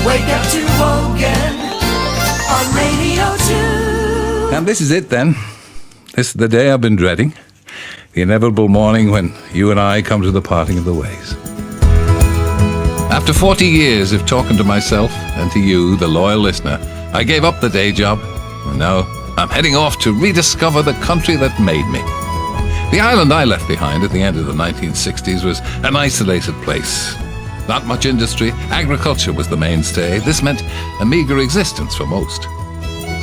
Wake up to Wogan on Radio 2. And this is it then. This is the day I've been dreading. The inevitable morning when you and I come to the parting of the ways. After 40 years of talking to myself and to you, the loyal listener, I gave up the day job, and now I'm heading off to rediscover the country that made me. The island I left behind at the end of the 1960s was an isolated place. Not much industry, agriculture was the mainstay. This meant a meagre existence for most.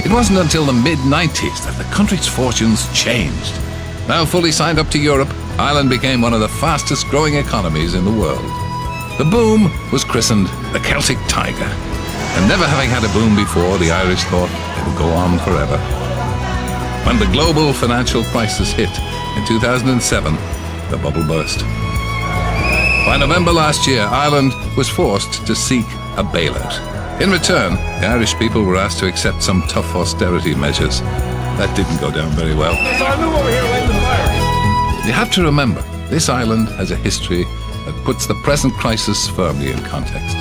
It wasn't until the mid-90s that the country's fortunes changed. Now fully signed up to Europe, Ireland became one of the fastest growing economies in the world. The boom was christened the Celtic Tiger. And never having had a boom before, the Irish thought it would go on forever. When the global financial crisis hit in 2007, the bubble burst. By November last year, Ireland was forced to seek a bailout. In return, the Irish people were asked to accept some tough austerity measures. That didn't go down very well. You have to remember, this island has a history that puts the present crisis firmly in context.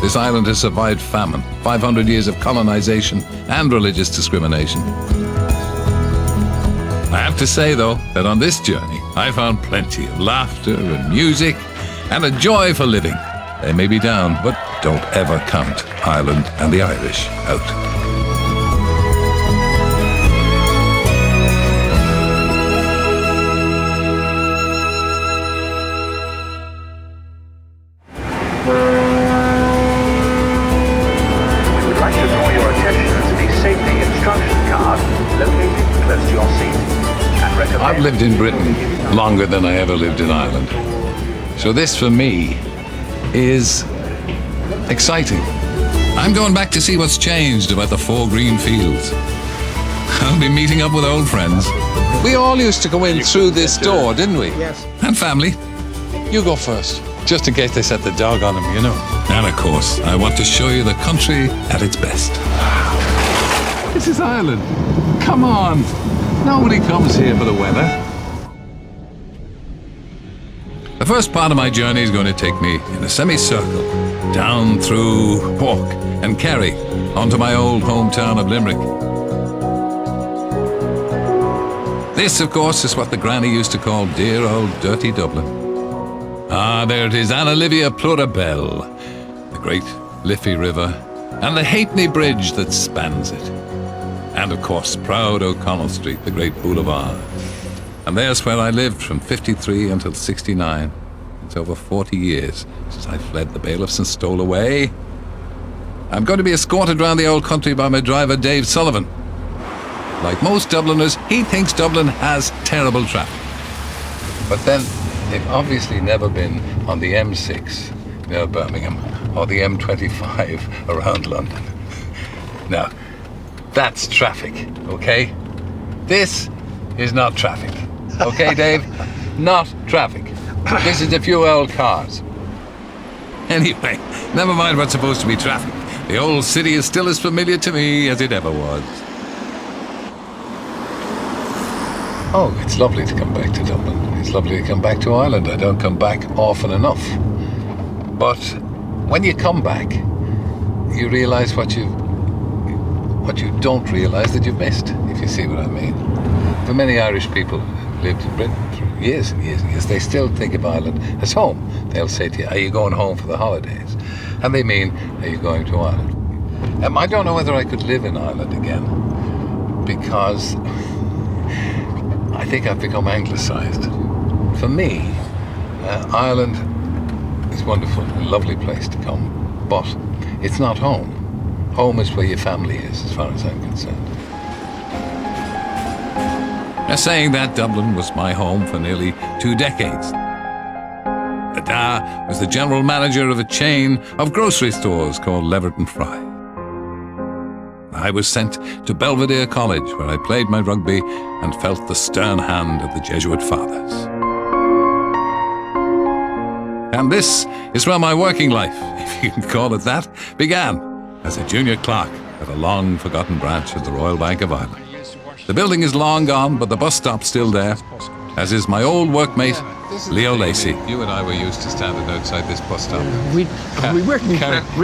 This island has survived famine, 500 years of colonisation and religious discrimination. I have to say, though, that on this journey, I found plenty of laughter and music and a joy for living. They may be down, but don't ever count Ireland and the Irish out. We would like to draw your attention to the safety instruction card located close to your seat. And recommend I've lived in Britain longer than I ever lived in Ireland. So this, for me, is exciting. I'm going back to see what's changed about the 4 green fields. I'll be meeting up with old friends. We all used to go in through this door, didn't we? Yes. And family. You go first, just in case they set the dog on him, you know. And of course, I want to show you the country at its best. This is Ireland. Come on. Nobody comes here for the weather. The first part of my journey is going to take me in a semicircle down through Cork and Kerry onto my old hometown of Limerick. This, of course, is what the granny used to call dear old dirty Dublin. Ah, there it is, Anna Livia Plurabelle, the great Liffey River, and the Halfpenny Bridge that spans it. And, of course, proud O'Connell Street, the great boulevard. And there's where I lived from 53 until 69. It's over 40 years since I fled the bailiffs and stole away. I'm going to be escorted around the old country by my driver, Dave Sullivan. Like most Dubliners, he thinks Dublin has terrible traffic. But then, they've obviously never been on the M6 near Birmingham or the M25 around London. Now, that's traffic, okay? This is not traffic. Okay, Dave? Not traffic. This is a few old cars. Anyway, never mind what's supposed to be traffic. The old city is still as familiar to me as it ever was. Oh, it's lovely to come back to Dublin. It's lovely to come back to Ireland. I don't come back often enough. But when you come back, you realise what you don't realise that you've missed, if you see what I mean. For many Irish people who lived in Britain for years and years and years, they still think of Ireland as home. They'll say to you, are you going home for the holidays? And they mean, are you going to Ireland? I don't know whether I could live in Ireland again, because I think I've become anglicised. For me, Ireland is wonderful, a lovely place to come, but it's not home. Home is where your family is, as far as I'm concerned. Now, saying that, Dublin was my home for nearly 2 decades. Dada was the general manager of a chain of grocery stores called Leverton Fry. I was sent to Belvedere College, where I played my rugby and felt the stern hand of the Jesuit fathers. And this is where my working life, if you can call it that, began as a junior clerk at a long-forgotten branch of the Royal Bank of Ireland. The building is long gone, but the bus stop's still there, as is my old workmate, Leo Lacey. You and I were used to standing outside this bus stop. We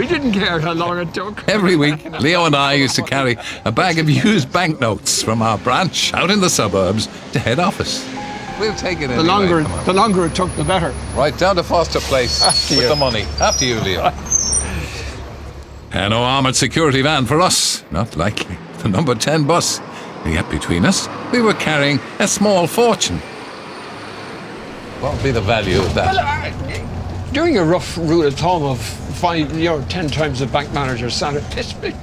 didn't care how long it took. Every week, Leo and I used to carry a bag of used banknotes from our branch out in the suburbs to head office. We'll take it anyway. The longer it took, the better. Right, down to Foster Place with the money. After you, Leo. And no armoured security van for us. Not likely. The number 10 bus. And yet between us, we were carrying a small fortune. What would be the value of that? Well, doing a rough rule of thumb of 10 times the bank manager's salary, it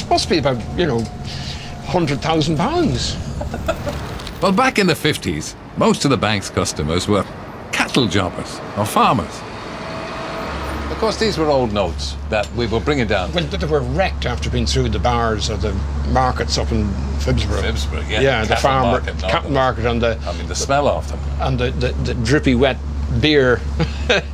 must be about, £100,000. Well, back in the 50s, most of the bank's customers were cattle jobbers or farmers. Of course, these were old notes that we were bringing down. Well, they were wrecked after being through the bars or the markets up in Phibsborough. Yeah. Yeah, the cattle market and the smell of them. And the drippy wet beer.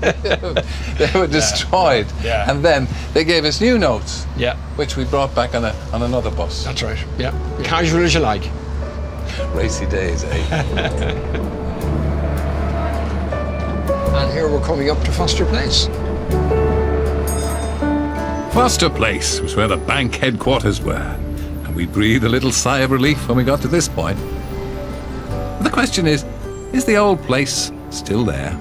They were destroyed. Yeah. And then they gave us new notes. Yeah. Which we brought back on another bus. That's right. Yeah. Casual as you like. Racy days, eh? And here we're coming up to Foster Place. Foster Place was where the bank headquarters were, and we breathed a little sigh of relief when we got to this point. But the question is the old place still there?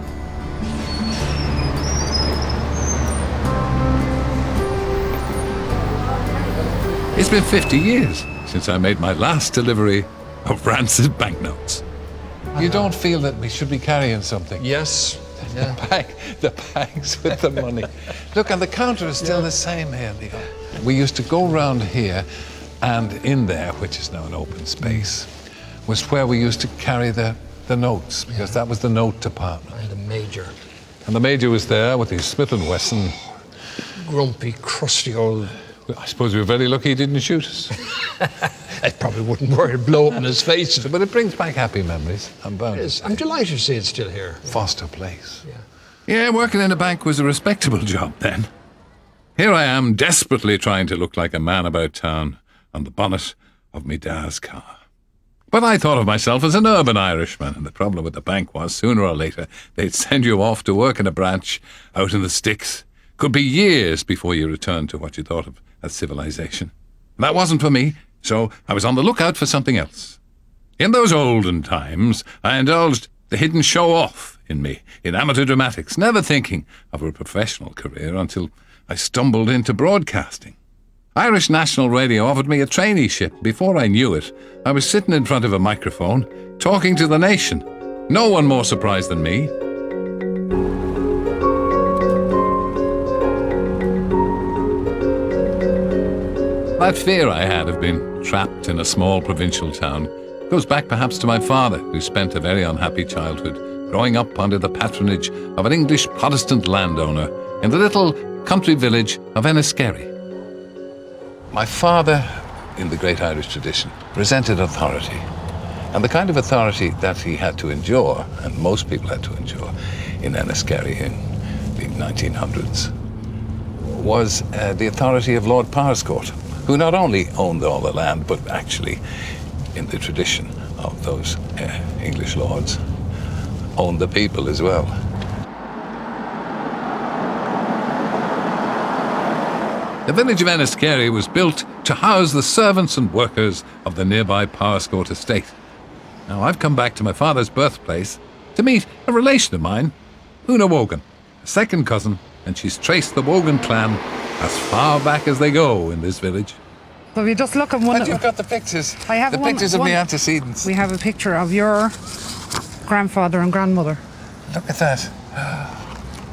It's been 50 years since I made my last delivery of rancid banknotes. You don't feel that we should be carrying something? Yes. Yeah. The bags with the money. Look, and the counter is still the same here, Leo. We used to go round here, and in there, which is now an open space, was where we used to carry the notes, because that was the note department. And the major. And the major was there with his Smith & Wesson. Grumpy, crusty old... I suppose we were very lucky he didn't shoot us. It probably wouldn't work, it'd blow up in his face. But it brings back happy memories. I'm bound to say. I'm delighted to see it's still here. Foster Place. Yeah, working in a bank was a respectable job then. Here I am, desperately trying to look like a man about town on the bonnet of me dad's car. But I thought of myself as an urban Irishman, and the problem with the bank was, sooner or later, they'd send you off to work in a branch out in the sticks. Could be years before you returned to what you thought of as civilization. That wasn't for me, so I was on the lookout for something else. In those olden times, I indulged the hidden show-off in me, in amateur dramatics, never thinking of a professional career until I stumbled into broadcasting. Irish National Radio offered me a traineeship. Before I knew it, I was sitting in front of a microphone, talking to the nation. No one more surprised than me. That fear I had of being trapped in a small provincial town goes back perhaps to my father, who spent a very unhappy childhood growing up under the patronage of an English Protestant landowner in the little country village of Enniskerry. My father, in the great Irish tradition, resented authority. And the kind of authority that he had to endure, and most people had to endure in Enniskerry in the 1900s, was the authority of Lord Powerscourt, who not only owned all the land, but actually, in the tradition of those English lords, owned the people as well. The village of Enniskerry was built to house the servants and workers of the nearby Powerscourt estate. Now, I've come back to my father's birthplace to meet a relation of mine, Una Wogan, a second cousin, and she's traced the Wogan clan as far back as they go in this village. So if you just look at one... And you've got the pictures. I have the pictures of the antecedents. We have a picture of your grandfather and grandmother. Look at that.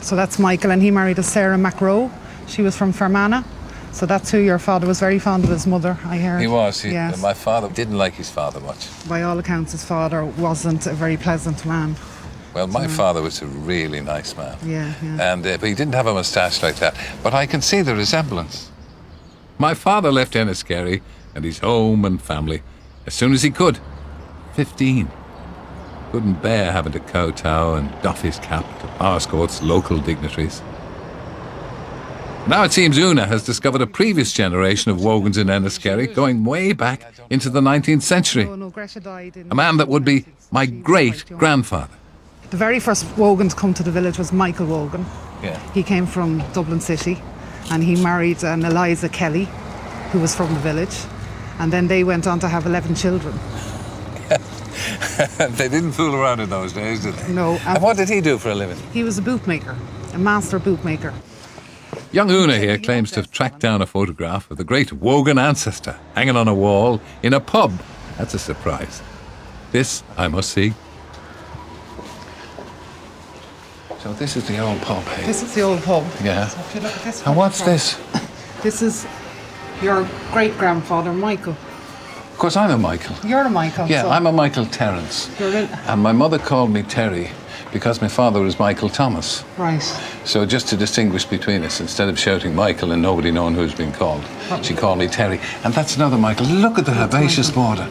So that's Michael, and he married a Sarah McRoe. She was from Fermanagh. So that's who your father was very fond of his mother, I heard. He was. Yes. My father didn't like his father much. By all accounts, his father wasn't a very pleasant man. Well, my father was a really nice man. Yeah. And but he didn't have a moustache like that. But I can see the resemblance. My father left Enniskerry and his home and family as soon as he could. 15. Couldn't bear having to kowtow and doff his cap to Powerscourt's local dignitaries. Now it seems Una has discovered a previous generation of Wogans in Enniskerry, going way back into the 19th century. No, Gresha died in... A man that would be my great-grandfather. The very first Wogan to come to the village was Michael Wogan. Yeah. He came from Dublin City and he married an Eliza Kelly, who was from the village. And then they went on to have 11 children. They didn't fool around in those days, did they? No. And what did he do for a living? He was a bootmaker, a master bootmaker. Young Una here claims to have tracked down a photograph of the great Wogan ancestor hanging on a wall in a pub. That's a surprise. This I must see. So this is the old pub, hey? This is the old pub. Yeah. So if you look at this And what's photograph, this? This is your great-grandfather, Michael. Of course, I'm a Michael. You're a Michael. Yeah, so I'm a Michael Terence. You're in... And my mother called me Terry because my father was Michael Thomas. Right. So just to distinguish between us, instead of shouting Michael and nobody knowing who's been called, she called me Terry. And that's another Michael. Look at the herbaceous border.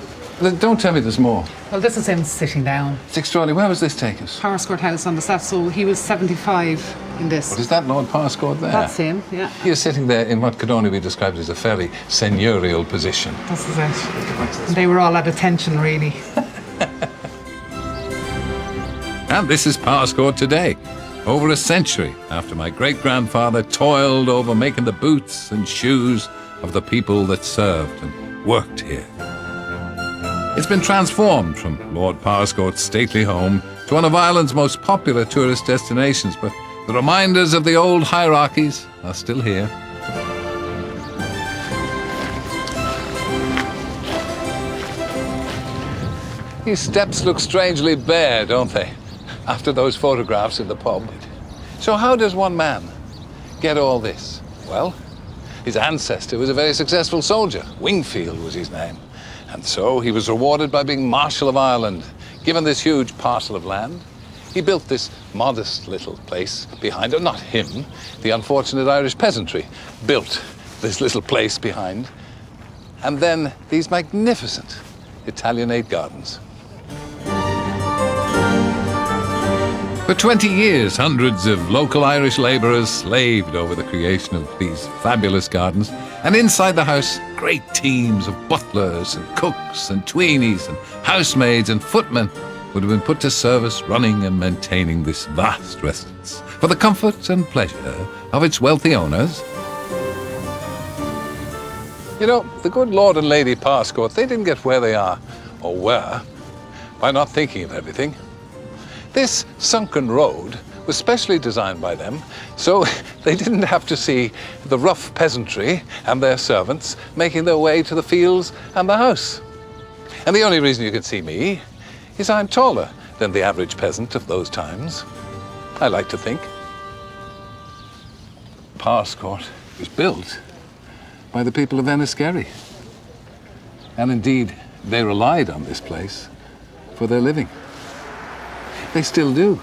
Don't tell me there's more. Well, this is him sitting down. It's extraordinary. Where was this taken us? Parscourt House on the left, so he was 75 in this. What is that, Lord Parscourt there? That's him, yeah. You're sitting there in what could only be described as a fairly seigneurial position. This is it. And they were all at attention, really. And this is Parscourt today, over a century after my great-grandfather toiled over making the boots and shoes of the people that served and worked here. It's been transformed from Lord Parscourt's stately home to one of Ireland's most popular tourist destinations, but the reminders of the old hierarchies are still here. These steps look strangely bare, don't they, after those photographs in the pub? So how does one man get all this? Well, his ancestor was a very successful soldier. Wingfield was his name. And so he was rewarded by being Marshal of Ireland. Given this huge parcel of land, he built this modest little place behind, not him, the unfortunate Irish peasantry built this little place behind. And then these magnificent Italianate gardens. For 20 years, hundreds of local Irish labourers slaved over the creation of these fabulous gardens. And inside the house, great teams of butlers and cooks and tweenies and housemaids and footmen would have been put to service running and maintaining this vast residence for the comfort and pleasure of its wealthy owners. You know, the good Lord and Lady Parscourt, they didn't get where they are, or were, by not thinking of everything. This sunken road was specially designed by them, so they didn't have to see the rough peasantry and their servants making their way to the fields and the house. And the only reason you can see me is I'm taller than the average peasant of those times, I like to think. Parscourt was built by the people of Enniskerry. And indeed, they relied on this place for their living. They still do.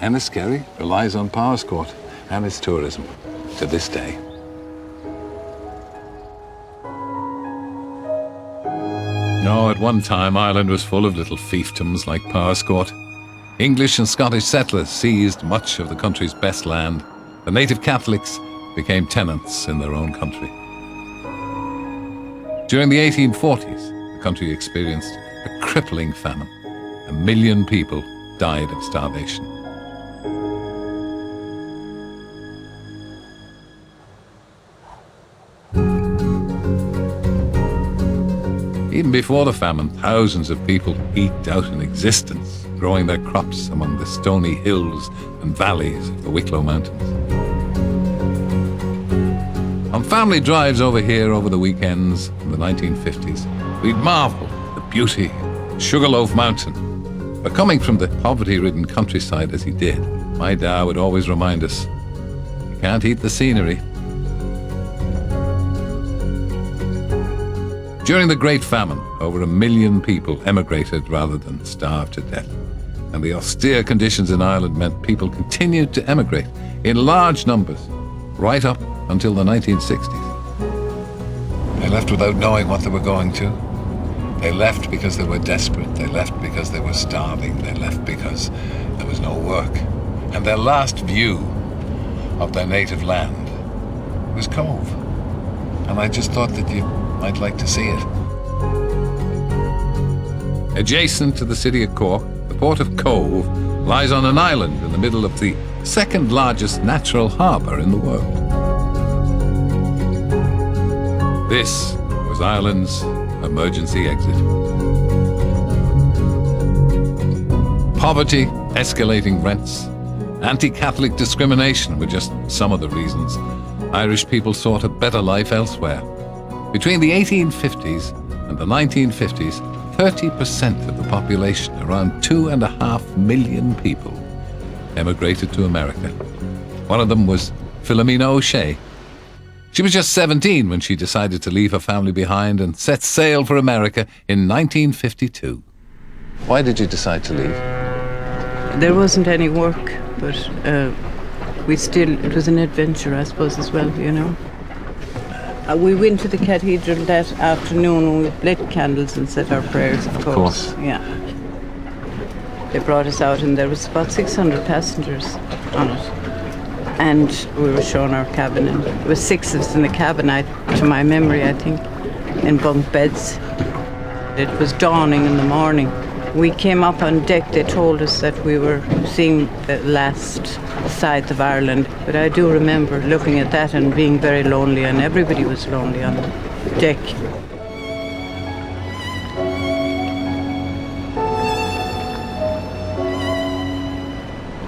Enniskerry relies on Parscourt and its tourism to this day. No, at one time Ireland was full of little fiefdoms like Parscourt. English and Scottish settlers seized much of the country's best land. The native Catholics became tenants in their own country. During the 1840s, the country experienced a crippling famine. 1 million people died of starvation. Even before the famine, thousands of people eked out an existence, growing their crops among the stony hills and valleys of the Wicklow Mountains. On family drives over here over the weekends in the 1950s, we'd marvel at the beauty of Sugarloaf Mountain. But coming from the poverty-ridden countryside as he did, my dad would always remind us, you can't eat the scenery. During the Great Famine, over 1 million people emigrated rather than starved to death. And the austere conditions in Ireland meant people continued to emigrate in large numbers, right up until the 1960s. They left without knowing what they were going to. They left because they were desperate. They left because they were starving. They left because there was no work. And their last view of their native land was Cove. And I just thought that you might like to see it. Adjacent to the city of Cork, the port of Cove lies on an island in the middle of the second largest natural harbour in the world. This was Ireland's emergency exit. Poverty, escalating rents, anti-Catholic discrimination were just some of the reasons Irish people sought a better life elsewhere. Between the 1850s and the 1950s, 30% of the population, around 2.5 million people, emigrated to America. One of them was Philomena O'Shea. She was just 17 when she decided to leave her family behind and set sail for America in 1952. Why did you decide to leave? There wasn't any work, but it was an adventure, I suppose, as well, you know. We went to the cathedral that afternoon and we lit candles and said our prayers, of course. Yeah. They brought us out and there was about 600 passengers on it. And we were shown our cabin, and there was 6 of us in the cabin, to my memory, I think, in bunk beds. It was dawning in the morning. We came up on deck, they told us that we were seeing the last sight of Ireland. But I do remember looking at that and being very lonely, and everybody was lonely on the deck.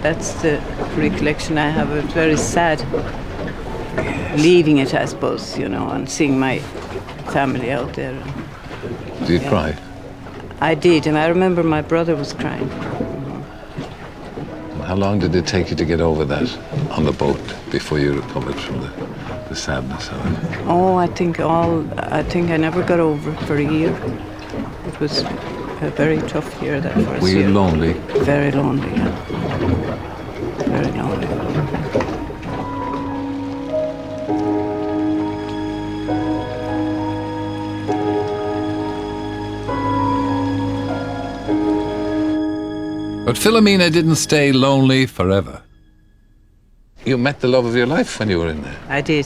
That's the recollection I have. It was very sad leaving it, I suppose, you know, and seeing my family out there. Did you cry? I did, and I remember my brother was crying. How long did it take you to get over that on the boat before you recovered from the sadness of it? Oh, I think I never got over it for a year. It was a very tough year, that first year. Were you lonely? Very lonely, yeah. Very lonely. But Philomena didn't stay lonely forever. You met the love of your life when you were in there. I did.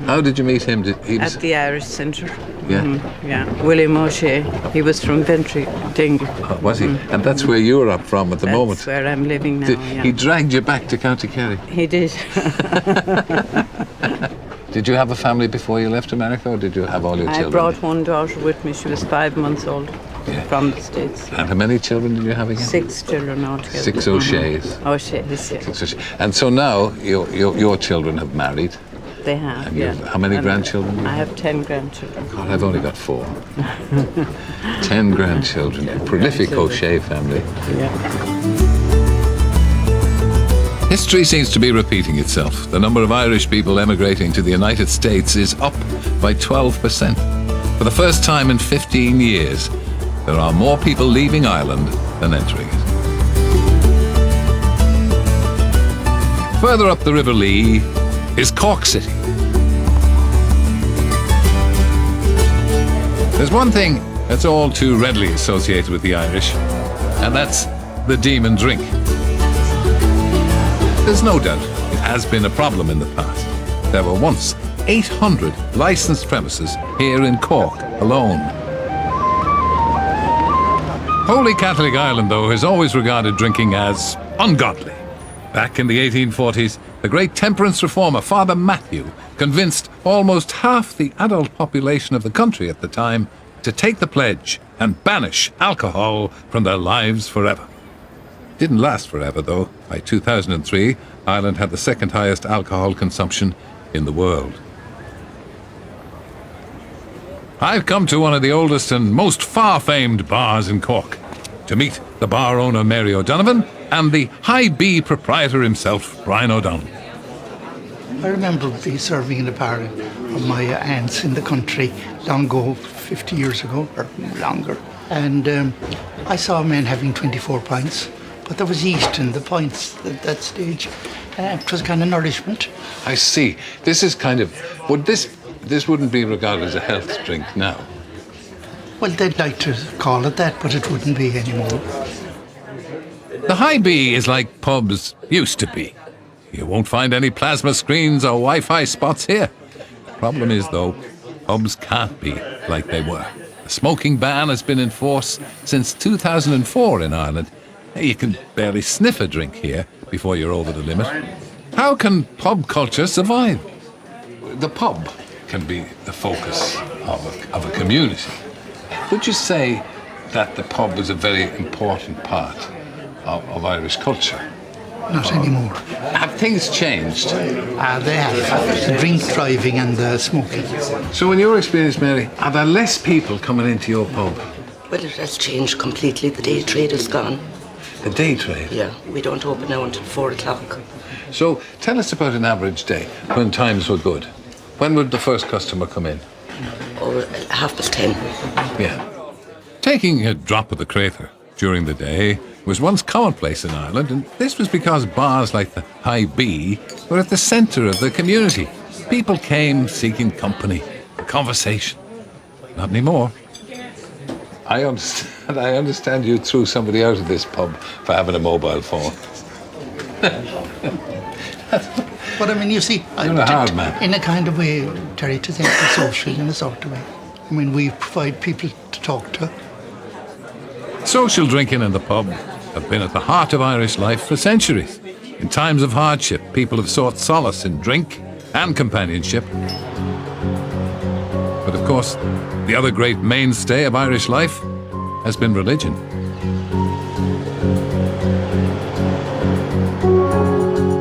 How did you meet him? At the Irish Centre. Yeah? Yeah. William O'Shea. He was from Bentry, Dingle. Oh, was he? And that's where you were up from at the moment. That's where I'm living now, yeah. He dragged you back to County Kerry. He did. Did you have a family before you left America, or did you have all your children? I brought one daughter with me. She was 5 months old. Yeah. From the States. And how many children did you have again? 6 children altogether. 6 O'Sheas. O'Sheas, yeah. 6 O'Sheas. And so now your children have married. They have, And yeah. how many grandchildren do you I have? have 10 grandchildren. God, I've only got 4. 10 grandchildren. A prolific O'Shea family. Yeah. History seems to be repeating itself. The number of Irish people emigrating to the United States is up by 12%. For the first time in 15 years, there are more people leaving Ireland than entering it. Further up the River Lee is Cork City. There's one thing that's all too readily associated with the Irish, and that's the demon drink. There's no doubt it has been a problem in the past. There were once 800 licensed premises here in Cork alone. Holy Catholic Ireland, though, has always regarded drinking as ungodly. Back in the 1840s, the great temperance reformer Father Matthew convinced almost half the adult population of the country at the time to take the pledge and banish alcohol from their lives forever. It didn't last forever, though. By 2003, Ireland had the second highest alcohol consumption in the world. I've come to one of the oldest and most far-famed bars in Cork to meet the bar owner Mary O'Donovan and the High B proprietor himself, Brian O'Donnell. I remember serving in a bar of my aunts in the country long ago, 50 years ago or longer, and I saw men having 24 pints, but there was yeast in the pints at that stage. It was kind of nourishment. I see. This is kind of... This wouldn't be regarded as a health drink now. Well, they'd like to call it that, but it wouldn't be anymore. The High B is like pubs used to be. You won't find any plasma screens or Wi-Fi spots here. Problem is, though, pubs can't be like they were. The smoking ban has been in force since 2004 in Ireland, You can barely sniff a drink here before you're over the limit. How can pub culture survive? The pub can be the focus of a community. Would you say that the pub was a very important part of Irish culture? Not anymore. Have things changed? They have. The drink driving and the smoking. So in your experience, Mary, are there less people coming into your pub? Well, it has changed completely. The day trade is gone. The day trade? Yeah, we don't open now until 4 o'clock. So tell us about an average day when times were good. When would the first customer come in? Or 10:30. Yeah. Taking a drop of the crater during the day was once commonplace in Ireland, and this was because bars like the High B were at the centre of the community. People came seeking company, conversation. Not anymore. I understand you threw somebody out of this pub for having a mobile phone. But I mean, you see, You're a hard man. in a kind of way, Terry, to think of social in a sort of way. I mean, we provide people to talk to. Social drinking in the pub have been at the heart of Irish life for centuries. In times of hardship, people have sought solace in drink and companionship. But of course, the other great mainstay of Irish life has been religion.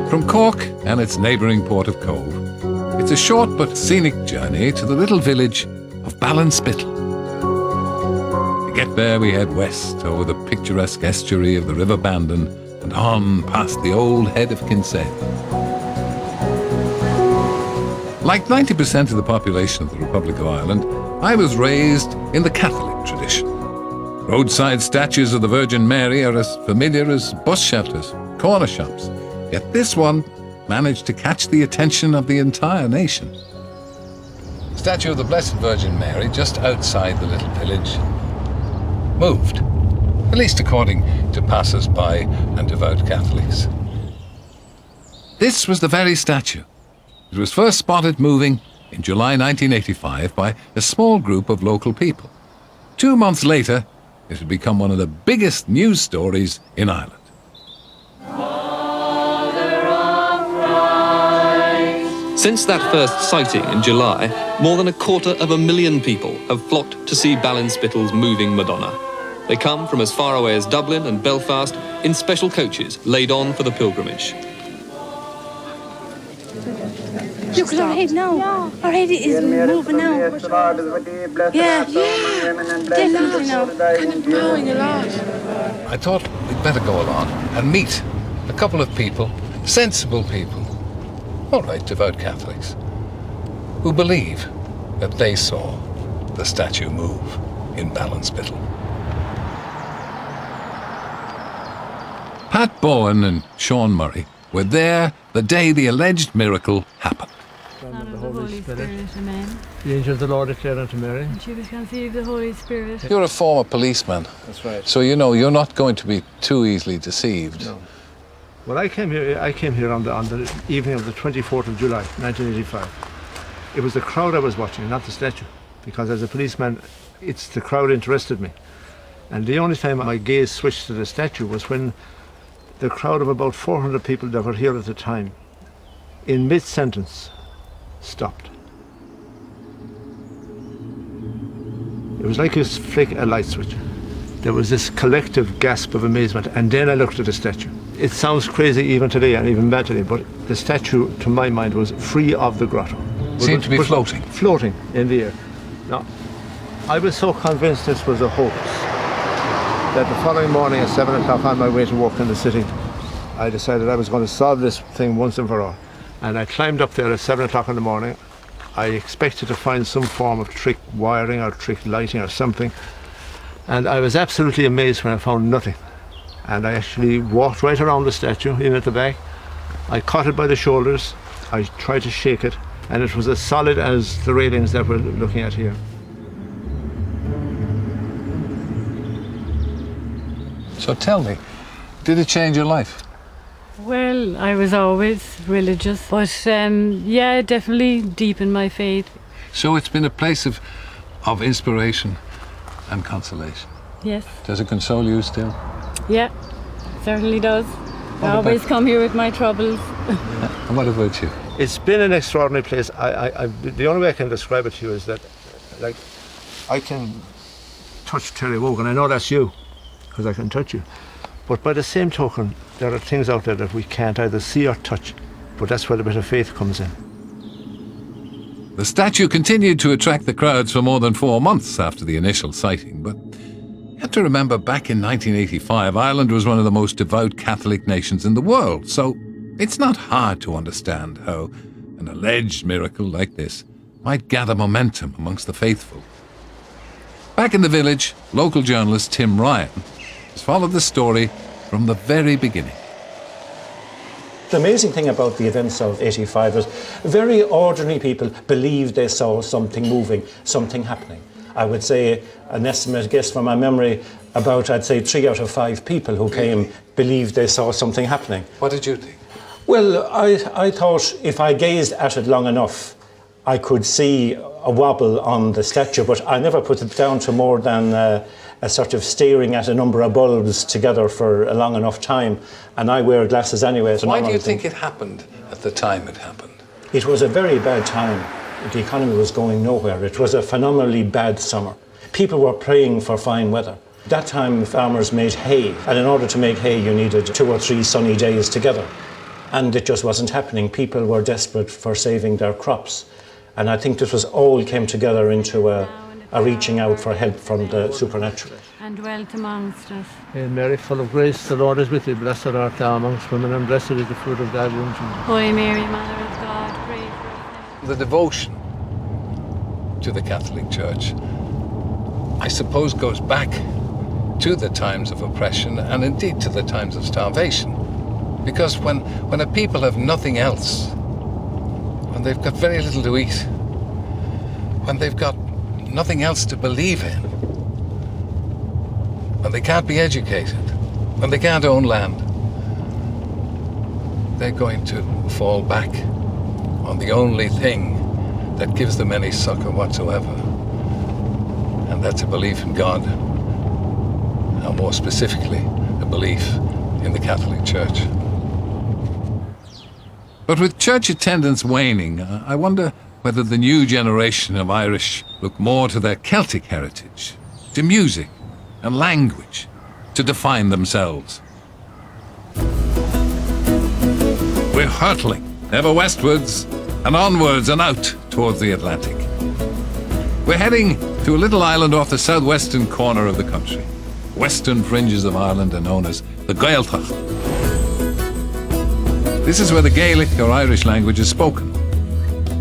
From Cork and its neighbouring port of Cove, it's a short but scenic journey to the little village of Ballinspittle. To get there, we head west over the picturesque estuary of the River Bandon and on past the old head of Kinsale. Like 90% of the population of the Republic of Ireland, I was raised in the Catholic tradition. Roadside statues of the Virgin Mary are as familiar as bus shelters, corner shops. Yet this one managed to catch the attention of the entire nation. The statue of the Blessed Virgin Mary, just outside the little village, moved, at least according to passers-by and devout Catholics. This was the very statue. It was first spotted moving in July 1985 by a small group of local people. 2 months later, it had become one of the biggest news stories in Ireland. Since that first sighting in July, more than 250,000 people have flocked to see Ballinspittle's moving Madonna. They come from as far away as Dublin and Belfast in special coaches laid on for the pilgrimage. Look at our head now. Yeah. Our head is moving now. Yeah. Definitely now. Kind of bowing a lot. I thought we'd better go along and meet a couple of people, sensible people, all right, devout Catholics, who believe that they saw the statue move in Ballinspittle. Pat Bowen and Sean Murray were there the day the alleged miracle happened. Son of the Holy Spirit, amen. The angel of the Lord declared unto Mary. And she was conceived of the Holy Spirit. You're a former policeman. That's right. So you know you're not going to be too easily deceived. No. Well, I came here on the evening of the 24th of July, 1985. It was the crowd I was watching, not the statue. Because as a policeman, it's the crowd interested me. And the only time my gaze switched to the statue was when the crowd of about 400 people that were here at the time, in mid-sentence, stopped. It was like a flick a light switch. There was this collective gasp of amazement, and then I looked at the statue. It sounds crazy even today, and even bad today, but the statue, to my mind, was free of the grotto. Seemed to be floating. Floating in the air. Now, I was so convinced this was a hoax that the following morning at 7 o'clock on my way to work in the city, I decided I was going to solve this thing once and for all. And I climbed up there at 7 o'clock in the morning. I expected to find some form of trick wiring or trick lighting or something. And I was absolutely amazed when I found nothing. And I actually walked right around the statue, in at the back. I caught it by the shoulders. I tried to shake it, and it was as solid as the railings that we're looking at here. So tell me, did it change your life? Well, I was always religious, but yeah, it definitely deepened my faith. So it's been a place of inspiration and consolation. Yes. Does it console you still? Yeah. certainly does. I always come here with my troubles. And what about you? It's been an extraordinary place. The only way I can describe it to you is that, like, I can touch Terry Wogan. I know that's you, because I can touch you. But by the same token, there are things out there that we can't either see or touch. But that's where the bit of faith comes in. The statue continued to attract the crowds for more than 4 months after the initial sighting, but you have to remember back in 1985, Ireland was one of the most devout Catholic nations in the world, so it's not hard to understand how an alleged miracle like this might gather momentum amongst the faithful. Back in the village, local journalist Tim Ryan has followed the story from the very beginning. The amazing thing about the events of 85 is very ordinary people believed they saw something moving, something happening. I would say, an estimate guess from my memory, about, I'd say, 3 out of 5 people who came believed they saw something happening. What did you think? Well, I thought if I gazed at it long enough, I could see a wobble on the statue, but I never put it down to more than a sort of staring at a number of bulbs together for a long enough time. And I wear glasses anyway. So why do you think it happened at the time it happened? It was a very bad time. The economy was going nowhere. It was a phenomenally bad summer. People were praying for fine weather. That time farmers made hay, and in order to make hay you needed 2 or 3 sunny days together. And it just wasn't happening. People were desperate for saving their crops. And I think this was all came together into a reaching out for help from the supernatural. And dwelt amongst us. Hail Mary, full of grace, the Lord is with you. Blessed art thou amongst women, and blessed is the fruit of thy womb, Jesus. Holy Mary, Mother of God, pray for us. The devotion to the Catholic Church, I suppose, goes back to the times of oppression and indeed to the times of starvation. Because when a people have nothing else, when they've got very little to eat, when they've got nothing else to believe in, when they can't be educated, when they can't own land, they're going to fall back on the only thing that gives them any succor whatsoever. And that's a belief in God, and more specifically, a belief in the Catholic Church. But with church attendance waning, I wonder whether the new generation of Irish look more to their Celtic heritage, to music and language, to define themselves. We're hurtling ever westwards and onwards and out towards the Atlantic. We're heading to a little island off the southwestern corner of the country. Western fringes of Ireland are known as the Gaeltacht. This is where the Gaelic or Irish language is spoken.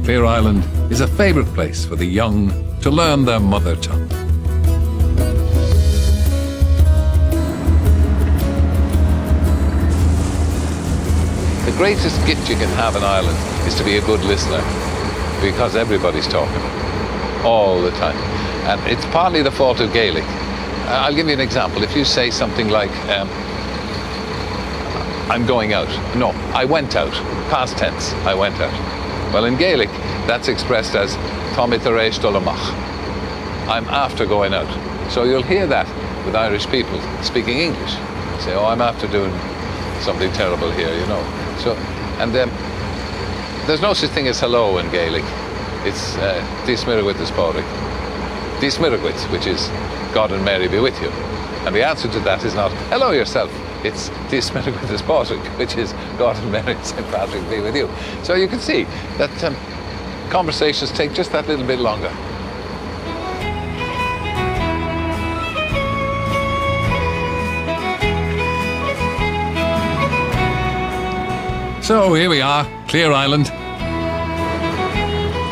Clear Island is a favourite place for the young to learn their mother tongue. The greatest gift you can have in Ireland is to be a good listener, because everybody's talking all the time. And it's partly the fault of Gaelic. I'll give you an example. If you say something like, I'm going out. No, I went out. Past tense, I went out. Well, in Gaelic, that's expressed as Tá mit ar éis dul amach. I'm after going out. So you'll hear that with Irish people speaking English. Say, oh, I'm after doing something terrible here, you know. So, and there's no such thing as hello in Gaelic. It's Dis Miragwit is Pádraig. Dis Miragwit, which is God and Mary be with you. And the answer to that is not hello yourself. It's Dis Miragwit is Pádraig, which is God and Mary and St. Patrick be with you. So you can see that conversations take just that little bit longer. So here we are, Clear Island.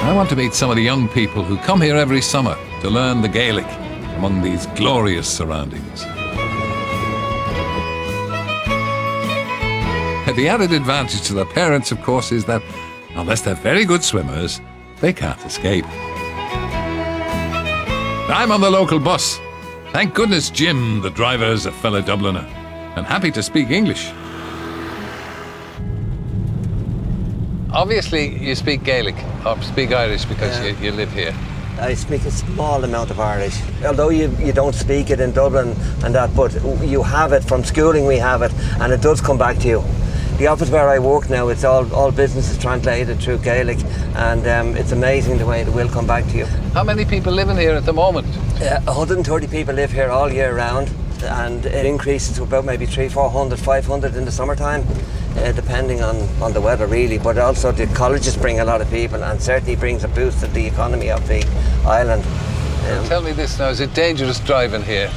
I want to meet some of the young people who come here every summer to learn the Gaelic among these glorious surroundings. The added advantage to the parents, of course, is that unless they're very good swimmers, they can't escape. I'm on the local bus. Thank goodness Jim, the driver, is a fellow Dubliner and happy to speak English. Obviously, you speak Gaelic or speak Irish because you live here. I speak a small amount of Irish. Although you don't speak it in Dublin and that, but you have it from schooling. We have it, and it does come back to you. The office where I work now, it's all business is translated through Gaelic, and it's amazing the way it will come back to you. How many people live in here at the moment? 130 people live here all year round, and it increases to about maybe 300, 400, 500 in the summertime, depending on the weather really. But also the colleges bring a lot of people, and certainly brings a boost to the economy of the island. Tell me this now, is it dangerous driving here?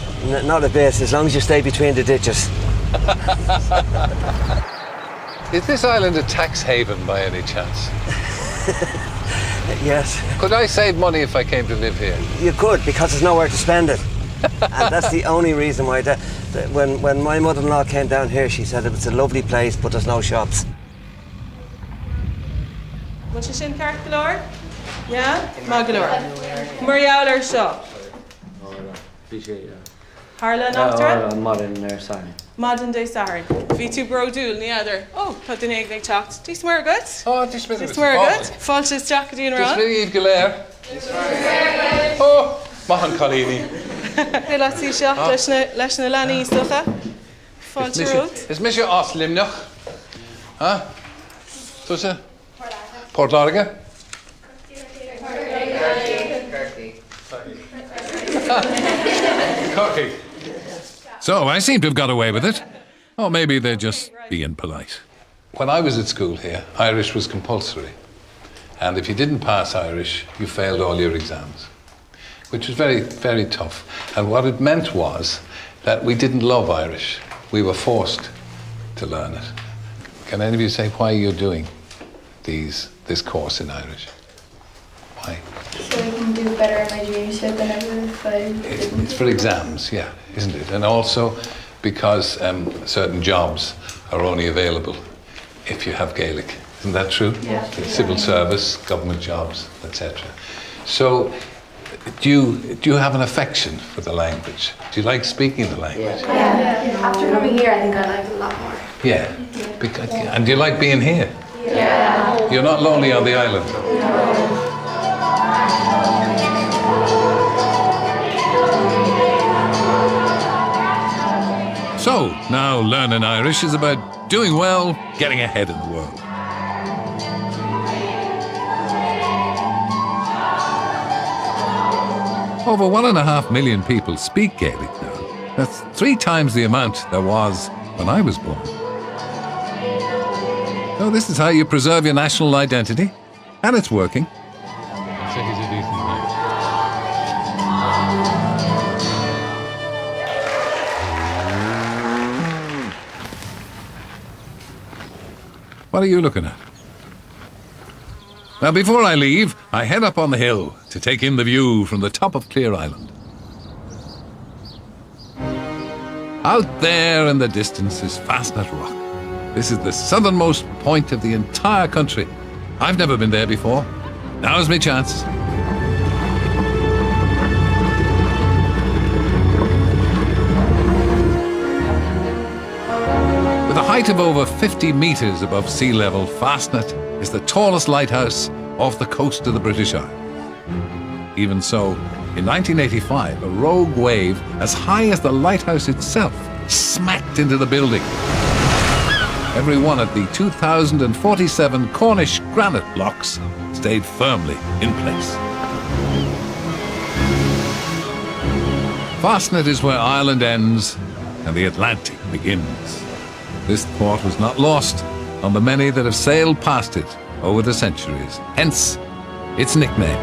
Not a bit, as long as you stay between the ditches. Is this island a tax haven by any chance? Yes. Could I save money if I came to live here? You could, because there's nowhere to spend it. And that's the only reason why. When my mother-in-law came down here, she said it's a lovely place, but there's no shops. Moet je sin kaart galore? Ja? Mag galore. Marialer shop. Harlan after? Modern Sari. Modern day Sari. V2 Brodul, the other. Oh, put the egg chopped. Do you swear good? Oh, do you swear good? Do you swear good? False jacket in Just around. really Yves Galère. Oh, Mahan Colini. Let's see shot. Lesh na lani stocha. False road. Is Misha Os Limnoch? Huh? Tussen? Port Larga? Corky. So I seem to have got away with it. Or maybe they're just being polite. When I was at school here, Irish was compulsory. And if you didn't pass Irish, you failed all your exams, which was very, very tough. And what it meant was that we didn't love Irish. We were forced to learn it. Can any of you say why you're doing this course in Irish? Why? So we can do better in my junior ship than ever if I didn't. It's for exams, yeah, isn't it? And also because certain jobs are only available if you have Gaelic. Isn't that true? Yeah. Civil service, government jobs, etc. So, do you have an affection for the language? Do you like speaking the language? Yeah. After coming here, I think I like it a lot more. Yeah. And do you like being here? Yeah. You're not lonely on the island? So, now learning Irish is about doing well, getting ahead in the world. Over 1.5 million people speak Gaelic now. That's 3 times the amount there was when I was born. So this is how you preserve your national identity, and it's working. So he's a decent man. What are you looking at? Now, before I leave, I head up on the hill to take in the view from the top of Clear Island. Out there in the distance is Fastnet Rock. This is the southernmost point of the entire country. I've never been there before. Now's my chance. With a height of over 50 metres above sea level, Fastnet is the tallest lighthouse off the coast of the British Isles. Even so, in 1985, a rogue wave as high as the lighthouse itself smacked into the building. Every one of the 2,047 Cornish granite blocks stayed firmly in place. Fastnet is where Ireland ends and the Atlantic begins. This port was not lost on the many that have sailed past it over the centuries, hence its nickname.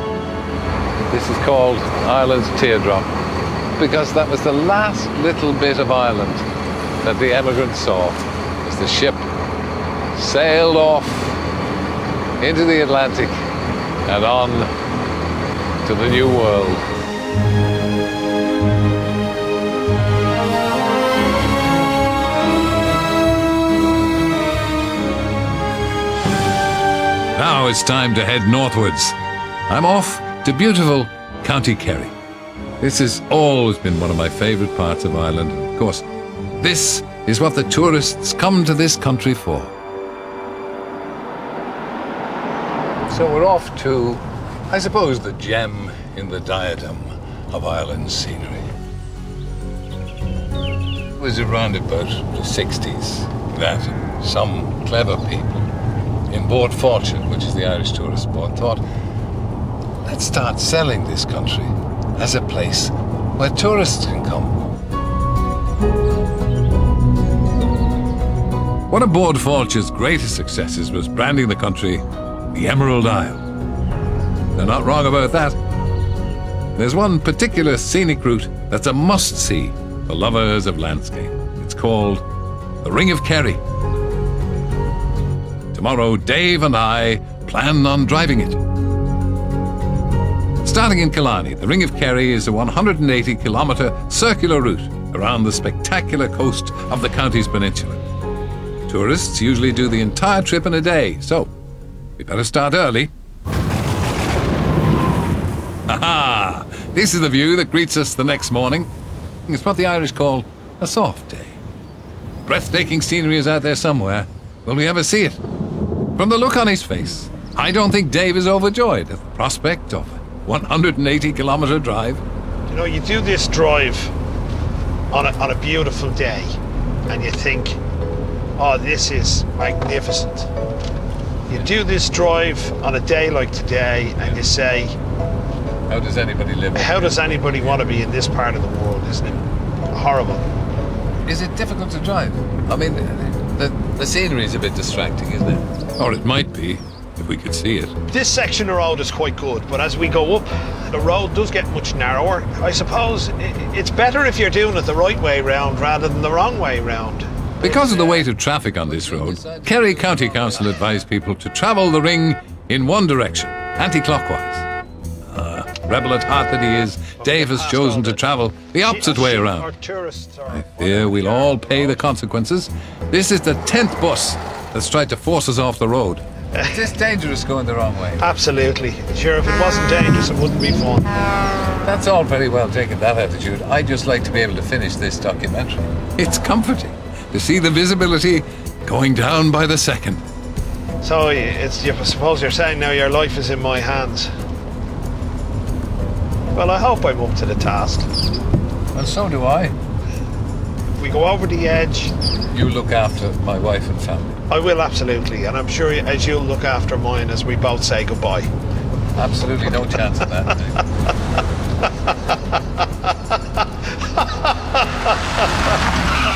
This is called Ireland's Teardrop because that was the last little bit of Ireland that the emigrants saw as the ship sailed off into the Atlantic and on to the New World. Now it's time to head northwards. I'm off to beautiful County Kerry. This has always been one of my favourite parts of Ireland. Of course, this is what the tourists come to this country for. So we're off to I suppose the gem in the diadem of Ireland's scenery. It was around about the 60s that some clever people in Board Fortune, which is the Irish Tourist Board, thought, let's start selling this country as a place where tourists can come. One of Board Fortune's greatest successes was branding the country the Emerald Isle. They're not wrong about that. There's one particular scenic route that's a must-see for lovers of landscape. It's called the Ring of Kerry. Tomorrow, Dave and I plan on driving it. Starting in Killarney, the Ring of Kerry is a 180-kilometre circular route around the spectacular coast of the county's peninsula. Tourists usually do the entire trip in a day, so we better start early. Aha! This is the view that greets us the next morning. It's what the Irish call a soft day. Breathtaking scenery is out there somewhere. Will we ever see it? From the look on his face, I don't think Dave is overjoyed at the prospect of a 180-kilometre drive. You know, you do this drive on a beautiful day, and you think, oh, this is magnificent. You do this drive on a day like today, and you say, how does anybody live? How does anybody want to be in this part of the world? Isn't it horrible? Is it difficult to drive? I mean, the scenery is a bit distracting, isn't it? Or it might be, if we could see it. This section of road is quite good, but as we go up, the road does get much narrower. I suppose it's better if you're doing it the right way round rather than the wrong way round. Because of the weight of traffic on this road, Kerry County Council advised people to travel the ring in one direction, anti-clockwise. Rebel at heart that he is, Dave has chosen to travel the opposite way around. I fear we'll all pay the consequences. This is the 10th bus that's tried to force us off the road. Is this dangerous going the wrong way? Absolutely. Sure, if it wasn't dangerous, it wouldn't be fun. That's all very well taking that attitude. I'd just like to be able to finish this documentary. It's comforting to see the visibility going down by the second. So, I suppose you're saying now your life is in my hands. Well, I hope I'm up to the task. Well, so do I. We go over the edge. You look after my wife and family. I will, absolutely. And I'm sure as you'll look after mine as we both say goodbye. Absolutely no chance of that.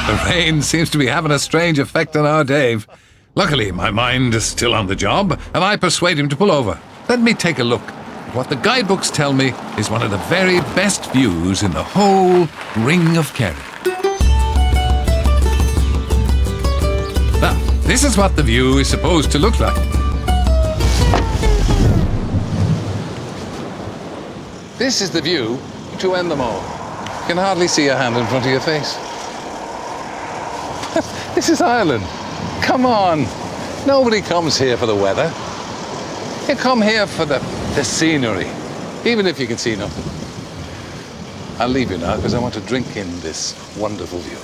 The rain seems to be having a strange effect on our Dave. Luckily, my mind is still on the job, and I persuade him to pull over. Let me take a look. What the guidebooks tell me is one of the very best views in the whole Ring of Kerry. Now, this is what the view is supposed to look like. This is the view to end them all. You can hardly see a hand in front of your face. This is Ireland. Come on. Nobody comes here for the weather. You come here for the scenery, even if you can see nothing. I'll leave you now because I want to drink in this wonderful view.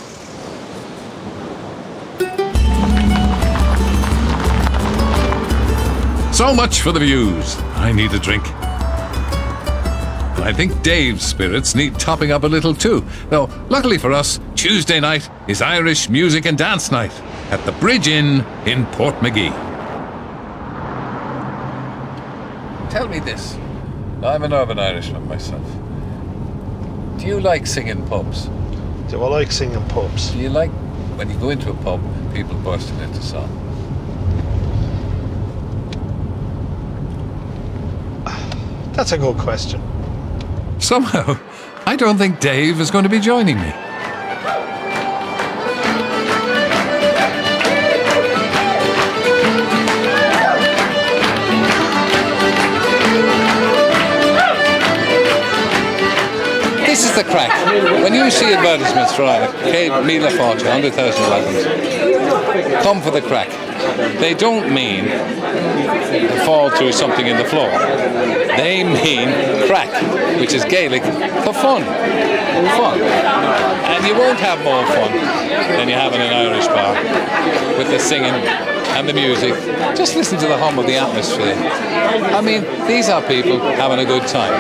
So much for the views. I need a drink. And I think Dave's spirits need topping up a little too. Though, luckily for us, Tuesday night is Irish music and dance night at the Bridge Inn in Portmagee. Tell me this. I'm an urban Irishman myself. Do you like singing pubs? Do I like singing pubs? Do you like when you go into a pub, people bursting into song? That's a good question. Somehow, I don't think Dave is going to be joining me. This is the crack. When you see advertisements for Míle Fáilte, 100,000 wagons, come for the crack. They don't mean to fall through something in the floor. They mean crack, which is Gaelic for fun. Fun. And you won't have more fun than you have in an Irish bar with the singing and the music. Just listen to the hum of the atmosphere. I mean, these are people having a good time.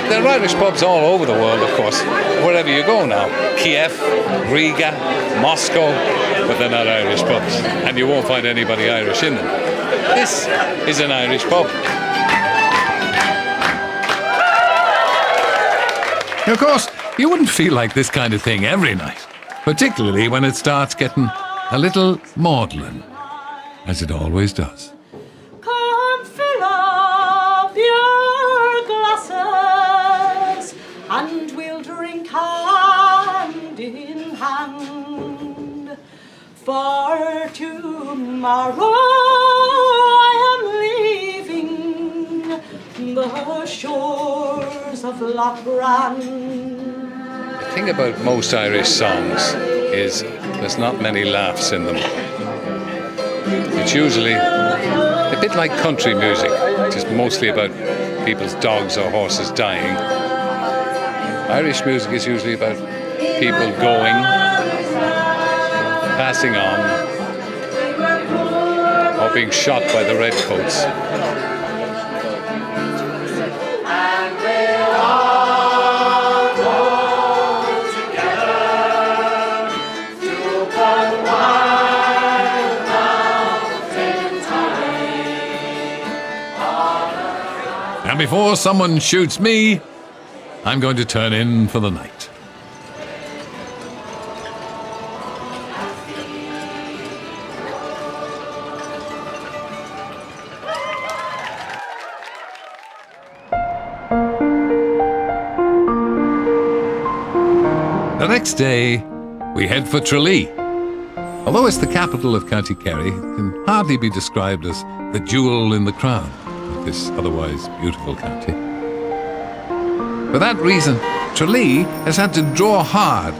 There are Irish pubs all over the world, of course, wherever you go now. Kiev, Riga, Moscow, but they're not Irish pubs, and you won't find anybody Irish in them. This is an Irish pub. Of course, you wouldn't feel like this kind of thing every night, particularly when it starts getting a little maudlin, as it always does. Come fill up your glasses, and we'll drink hand in hand. For tomorrow I am leaving the shores of Lochran. The thing about most Irish songs is there's not many laughs in them. It's usually a bit like country music, just mostly about people's dogs or horses dying. Irish music is usually about people going, passing on, or being shot by the redcoats. And before someone shoots me, I'm going to turn in for the night. The next day, we head for Tralee. Although it's the capital of County Kerry, it can hardly be described as the jewel in the crown of this otherwise beautiful county. For that reason, Tralee has had to draw hard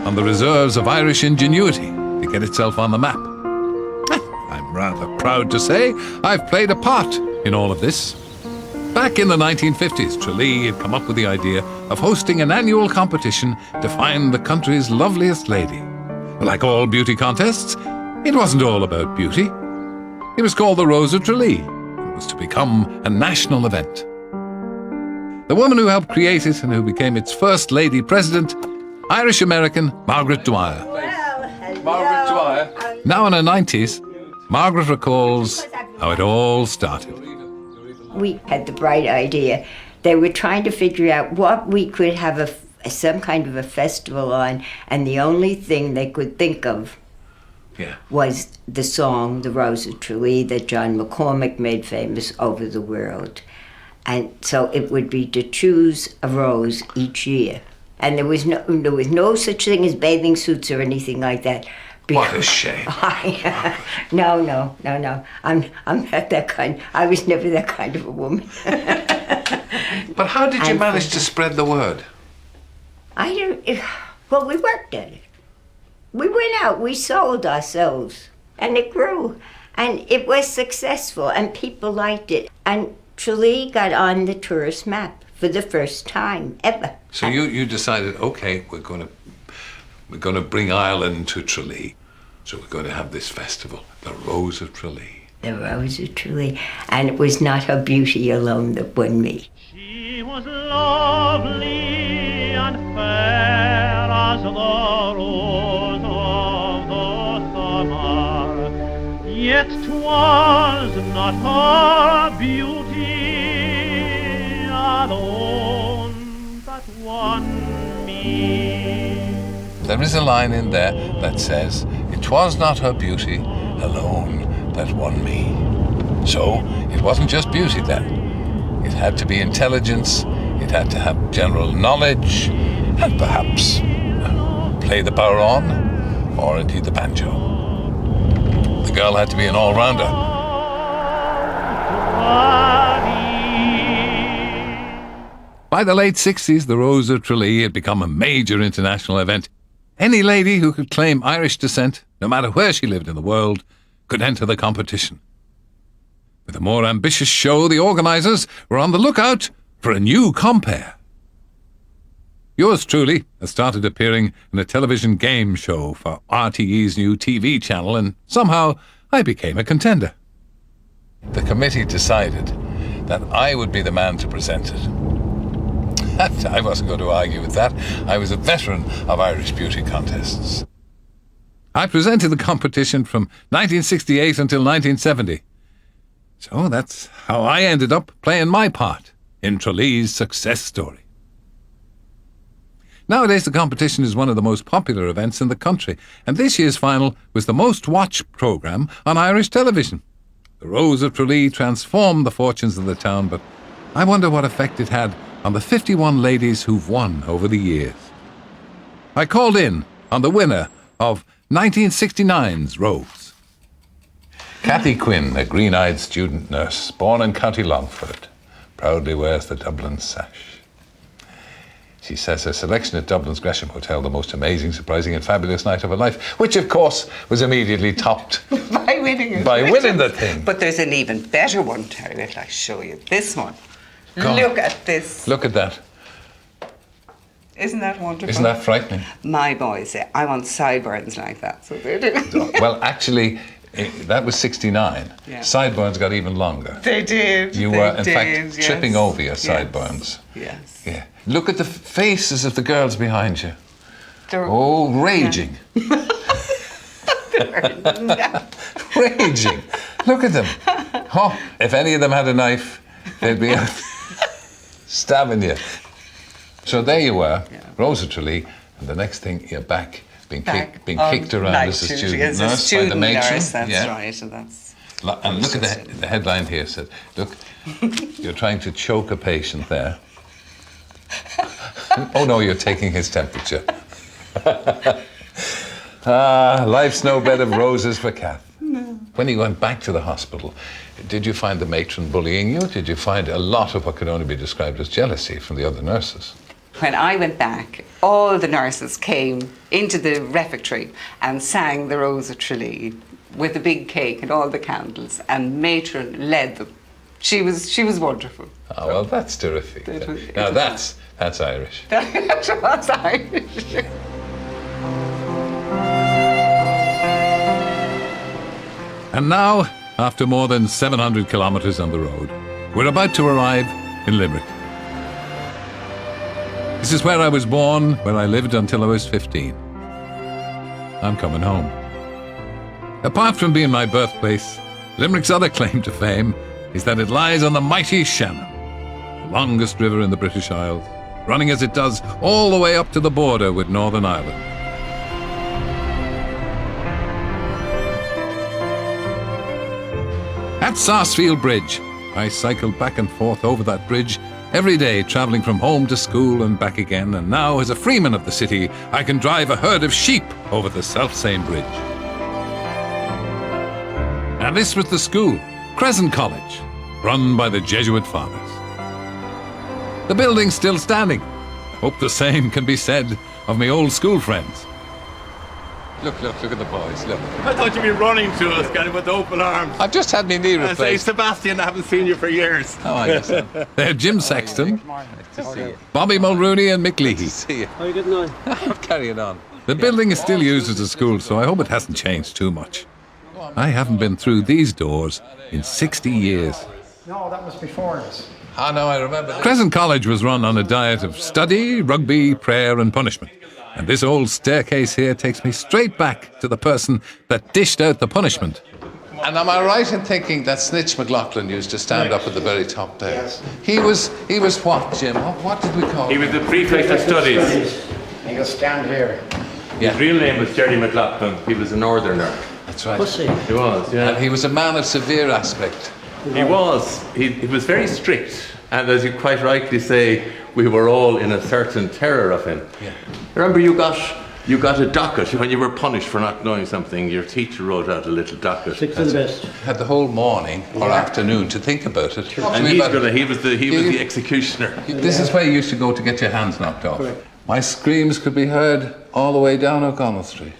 on the reserves of Irish ingenuity to get itself on the map. I'm rather proud to say I've played a part in all of this. Back in the 1950s, Tralee had come up with the idea of hosting an annual competition to find the country's loveliest lady. Like all beauty contests, it wasn't all about beauty. It was called the Rose of Tralee. It was to become a national event. The woman who helped create it and who became its first lady president, Irish-American Margaret Dwyer. Margaret Dwyer. Now in her 90s, Margaret recalls how it all started. We had the bright idea. They were trying to figure out what we could have some kind of a festival on, and the only thing they could think of was the song, The Rose of Tralee, that John McCormick made famous over the world. And so it would be to choose a rose each year. And there was no such thing as bathing suits or anything like that. What a shame. No. I'm not that kind. I was never that kind of a woman. But how did you manage to spread the word? Well, we worked at it. We went out, we sold ourselves, and it grew. And it was successful, and people liked it. And Tralee got on the tourist map for the first time ever. So you decided, okay, we're going to bring Ireland to Tralee. So we're going to have this festival, the Rose of Tralee. The Rose of Tralee. And it was not her beauty alone that won me. She was lovely and fair as the rose of the summer, yet 'twas not her beauty alone that won me. There is a line in there that says, "It was not her beauty alone that won me." So it wasn't just beauty then. It had to be intelligence, it had to have general knowledge, and perhaps play the bodhrán, or indeed the banjo. The girl had to be an all-rounder. By the late 60s, the Rose of Tralee had become a major international event. Any lady who could claim Irish descent, no matter where she lived in the world, could enter the competition. With a more ambitious show, the organisers were on the lookout for a new compere. Yours truly has started appearing in a television game show for RTE's new TV channel, and somehow I became a contender. The committee decided that I would be the man to present it. I wasn't going to argue with that. I was a veteran of Irish beauty contests. I presented the competition from 1968 until 1970. So that's how I ended up playing my part in Trelee's success story. Nowadays, the competition is one of the most popular events in the country, and this year's final was the most watched programme on Irish television. The Rose of Tralee transformed the fortunes of the town, but I wonder what effect it had on the 51 ladies who've won over the years. I called in on the winner of 1969's Rose. Natty Quinn, a green-eyed student nurse, born in County Longford, proudly wears the Dublin sash. She says her selection at Dublin's Gresham Hotel, the most amazing, surprising and fabulous night of her life, which of course was immediately topped by winning the thing. But there's an even better one, Terry. Wait, I'll show you this one. God. Look at this. Look at that. Isn't that wonderful? Isn't that frightening? My boys say, I want sideburns like that, so they do. Well, actually, that was 69. Yeah. Sideburns got even longer. They did. You they were, in did, fact, yes. tripping over your sideburns. Yes. Yeah. Look at the faces of the girls behind you. They're, raging. Yeah. Raging. Look at them. Oh, if any of them had a knife, they'd be out stabbing you. So there you were, Rose of Tralee, and the next thing you're back being kicked around as a student nurse by the matron. Nurse, that's right, and that's. And look at the headline here said, look, you're trying to choke a patient there. Oh no, you're taking his temperature. Life's no bed of roses for Kath. No. When you went back to the hospital, did you find the matron bullying you? Did you find a lot of what could only be described as jealousy from the other nurses? When I went back, all the nurses came into the refectory and sang the Rose of Tralee with a big cake and all the candles, and matron led them. She was wonderful. Oh, well, that's terrific. Now that's Irish. That was Irish. And now, after more than 700 kilometres on the road, we're about to arrive in Limerick. This is where I was born, where I lived until I was 15. I'm coming home. Apart from being my birthplace, Limerick's other claim to fame is that it lies on the mighty Shannon, the longest river in the British Isles, running as it does all the way up to the border with Northern Ireland. At Sarsfield Bridge, I cycled back and forth over that bridge every day, travelling from home to school and back again, and now, as a freeman of the city, I can drive a herd of sheep over the self-same bridge. And this was the school, Crescent College, run by the Jesuit fathers. The building's still standing. Hope the same can be said of my old school friends. Look at the boys, look. I thought you'd be running to us, kind of with open arms. I've just had my knee replaced. I say, Sebastian, I haven't seen you for years. How are you, son? They're Jim Sexton, Bobby Mulrooney and Mick Leahy. See you. How are you getting on? I'm carrying on. The building is still used as a school, so I hope it hasn't changed too much. I haven't been through these doors in 60 years. No, that was before us. Ah, no, I remember. Crescent College was run on a diet of study, rugby, prayer and punishment. And this old staircase here takes me straight back to the person that dished out the punishment. And am I right in thinking that Snitch McLaughlin used to stand up at the very top there? Yes. He was what, Jim? What did we call him? He was the prefect of studies. He will stand here. His real name was Terry McLaughlin. He was a northerner. That's right. Was he? He was, yeah. And he was a man of severe aspect. He was. He was very strict. And as you quite rightly say, we were all in a certain terror of him. Yeah. Remember, you got a docket when you were punished for not knowing something. Your teacher wrote out a little docket. Sixth and best. Had the whole morning or afternoon to think about it. And he was the executioner. This is where you used to go to get your hands knocked off. Correct. My screams could be heard all the way down O'Connell Street.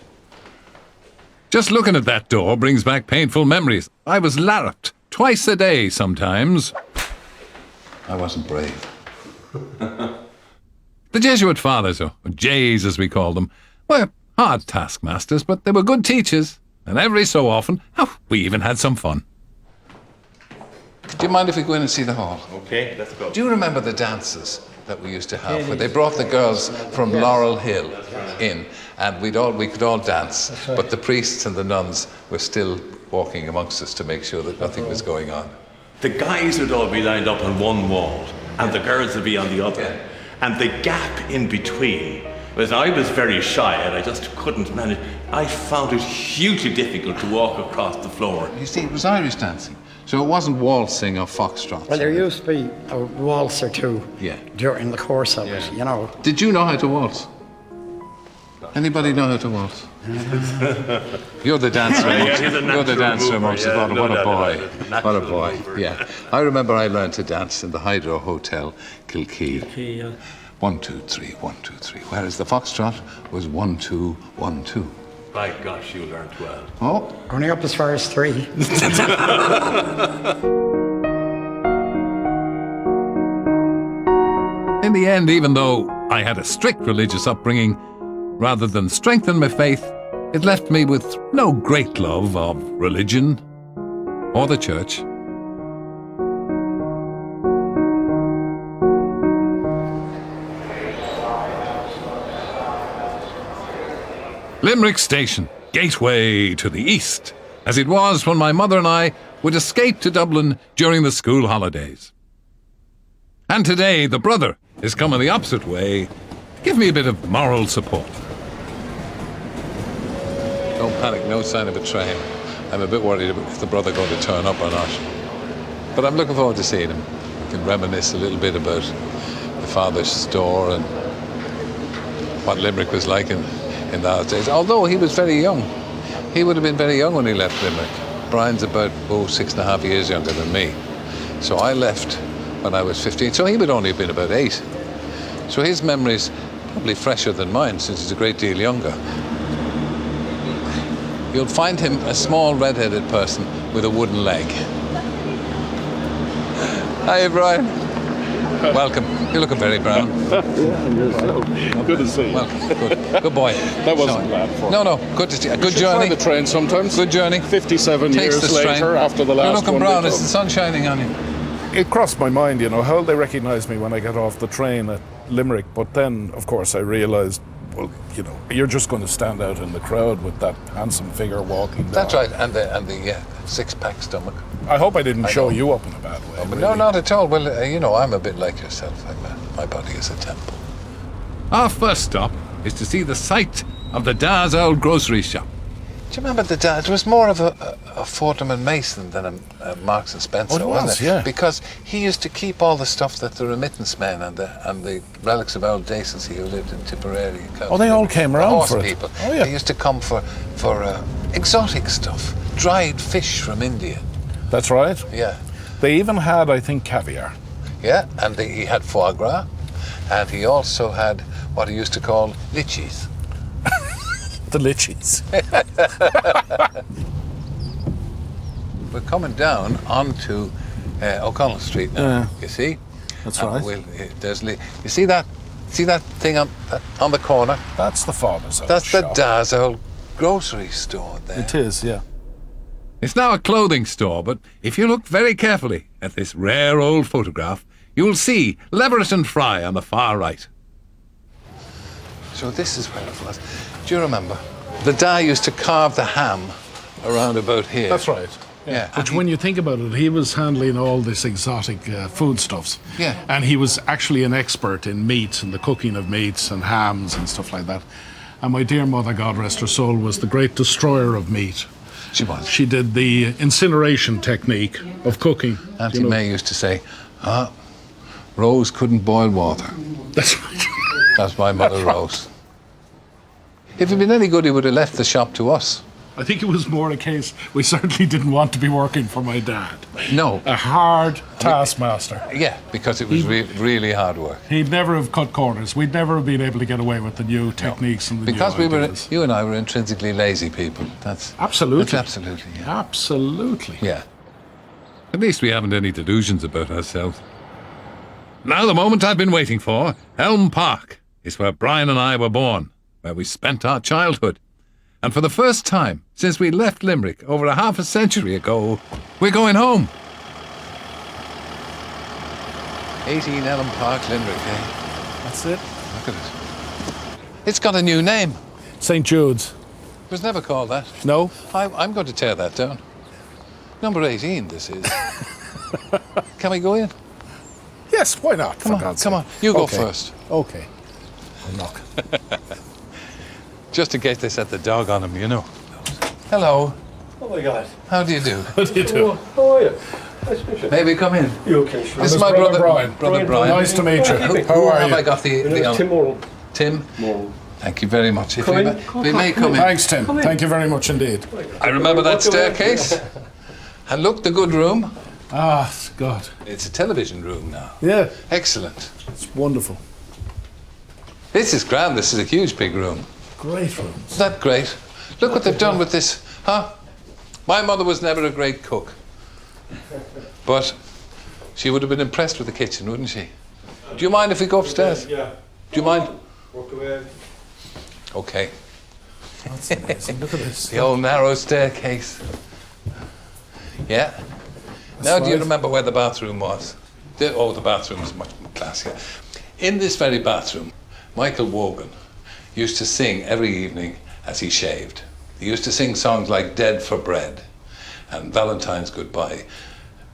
Just looking at that door brings back painful memories. I was larruped twice a day sometimes. I wasn't brave. The Jesuit fathers, or Jays as we call them, were hard taskmasters, but they were good teachers, and every so often, we even had some fun. Do you mind if we go in and see the hall? Okay, let's go. Do you remember the dances that we used to have, where they brought the girls from Laurel Hill in, and we could all dance, but the priests and the nuns were still walking amongst us to make sure that nothing was going on. The guys would all be lined up on one wall, and the girls would be on the other. Yeah. And the gap in between, was I was very shy and I just couldn't manage. I found it hugely difficult to walk across the floor. You see, it was Irish dancing, so it wasn't waltzing or foxtrot. Well, there used to be a waltz or two during the course of it, you know. Did you know how to waltz? Anybody know how to waltz? You're the dancer. You're the dancer amongst us. What a boy. What a boy. Yeah. I remember I learned to dance in the Hydro Hotel, Kilkee. 1, 2, 3, 1, 2, 3. Whereas the foxtrot was 1, 2, 1, 2. By gosh, you learned well. Oh. Only up as far as 3. In the end, even though I had a strict religious upbringing, rather than strengthen my faith, it left me with no great love of religion or the church. Limerick Station, gateway to the east, as it was when my mother and I would escape to Dublin during the school holidays. And today, the brother is coming the opposite way to give me a bit of moral support. Don't panic, no sign of a train. I'm a bit worried about if the brother going to turn up or not. But I'm looking forward to seeing him. We can reminisce a little bit about the father's store and what Limerick was like in those days. Although he was very young. He would have been very young when he left Limerick. Brian's about 6.5 years younger than me. So I left when I was 15. So he would only have been about 8. So his memory's probably fresher than mine, since he's a great deal younger. You'll find him a small red-headed person with a wooden leg. Hi, Brian. Welcome. You're looking very brown. Good to see you. Well, good boy. That wasn't bad for No, good to see you. Good journey. Try the train sometimes. Good journey. 57 Takes years the strain. later, after the last You're looking one brown. we Is the sun shining on you? It crossed my mind, you know, how will they recognise me when I get off the train at Limerick? But then, of course, I realised, well, you know, you're just going to stand out in the crowd with that handsome figure walking down. That's right, and the six-pack stomach. I hope I didn't show you up in a bad way. Oh, but no, not at all. Well, you know, I'm a bit like yourself. My body is a temple. Our first stop is to see the site of the Da's Old Grocery Shop. Do you remember the Da? It was more of a Fortnum and Mason than a Marks and Spencer, wasn't it? Yeah. Because he used to keep all the stuff that the remittance men and the relics of old decency who lived in Tipperary. Oh, they all came around horse for it. people. Oh, yeah. They used to come for exotic stuff, dried fish from India. That's right. Yeah. They even had, I think, caviar. Yeah, and he had foie gras, and he also had what he used to call litchis. The litchis. We're coming down onto O'Connell Street now. You see? That's right. You see that thing on the corner? That's the father's old That's shop. the Da's Old Grocery Store there. It is, yeah. It's now a clothing store, but if you look very carefully at this rare old photograph, you'll see Leverett and Fry on the far right. So this is where it was. Do you remember? The Da used to carve the ham around about here. That's right. Yeah. But when you think about it, he was handling all this exotic foodstuffs. Yeah. And he was actually an expert in meats and the cooking of meats and hams and stuff like that. And my dear mother, God rest her soul, was the great destroyer of meat. She was. She did the incineration technique of cooking. Auntie May used to say, Rose couldn't boil water. That's right. That's my mother, Rose. If he'd been any good, he would have left the shop to us. I think it was more a case we certainly didn't want to be working for my dad. No. A hard taskmaster. Yeah, because it was really hard work. He'd never have cut corners. We'd never have been able to get away with the new techniques and the because new ideas. you and I were intrinsically lazy people. That's absolutely. That's absolutely. Yeah. Absolutely. Yeah. At least we haven't any delusions about ourselves. Now the moment I've been waiting for. Elm Park is where Brian and I were born, where we spent our childhood. And for the first time since we left Limerick over a half a century ago, we're going home. 18 Elm Park, Limerick, eh? That's it. Look at it. It's got a new name. St. Jude's. It was never called that. No? I'm going to tear that down. Number 18, this is. Can we go in? Yes, why not? Come on. You go first. Okay. I'll knock. Just in case they set the dog on him, you know. Hello. Oh my God. How do you do? How do you do? How are you? Nice to meet you. Maybe come in. You okay, sure. This is my brother Brian. Brother Brian. Nice to meet you. Who have I got the Tim Moran. Tim? Moran. Thank you very much. If Come we in. may come in. Thanks, Tim. Thank you very much indeed. I remember that staircase. And look, the good room. Ah, God. It's a television room now. Yeah. Excellent. It's wonderful. This is grand. This is a huge big room. Great room. Isn't that great? Look what they've done with this, huh? My mother was never a great cook. But she would have been impressed with the kitchen, wouldn't she? Do you mind if we go upstairs? Yeah. Do you mind? Walk away. Okay. That's amazing. Look at this. The old narrow staircase. Yeah. Now, do you remember where the bathroom was? The bathroom was much more classier. In this very bathroom, Michael Wogan used to sing every evening as he shaved. He used to sing songs like Dead for Bread and Valentine's Goodbye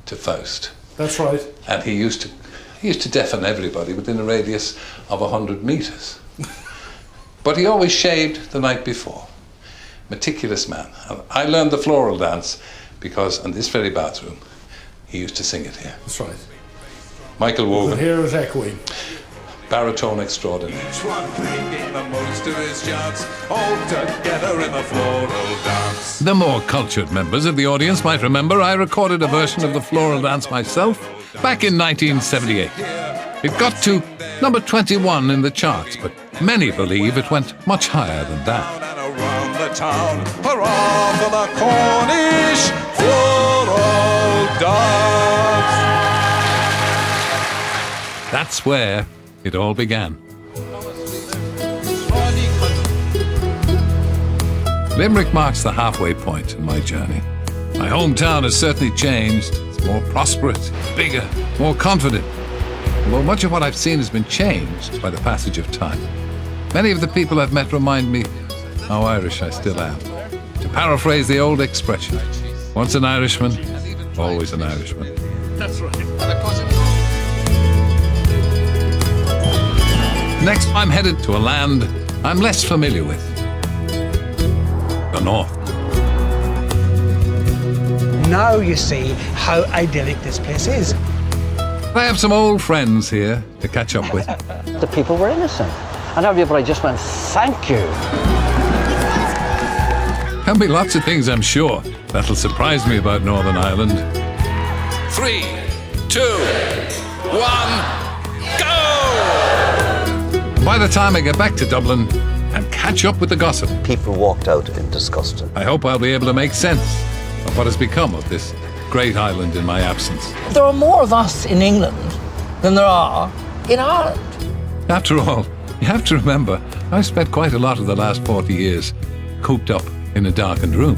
to Faust. That's right. And he used to deafen everybody within a radius of 100 metres. But he always shaved the night before. Meticulous man. And I learned the floral dance because in this very bathroom, he used to sing it here. That's right. Michael Wogan. Here is echoing. Baritone extraordinary. Each one making the most of his chance, all together in the floral dance. The more cultured members of the audience might remember I recorded a version of the floral dance myself back in 1978. It got to number 21 in the charts, but many believe it went much higher than that. And around the town, hurrah for the Cornish floral dance. That's where it all began. Limerick marks the halfway point in my journey. My hometown has certainly changed. It's more prosperous, bigger, more confident. Although much of what I've seen has been changed by the passage of time. Many of the people I've met remind me how Irish I still am. To paraphrase the old expression, once an Irishman, always an Irishman. That's right. Next, I'm headed to a land I'm less familiar with. The North. Now you see how idyllic this place is. I have some old friends here to catch up with. The people were innocent. And everybody just went, thank you. There'll be lots of things, I'm sure, that'll surprise me about Northern Ireland. 3, 2, 1, go! By the time I get back to Dublin and catch up with the gossip, People walked out in disgust. I hope I'll be able to make sense of what has become of this great island in my absence. There are more of us in England than there are in Ireland. After all, you have to remember, I've spent quite a lot of the last 40 years cooped up in a darkened room.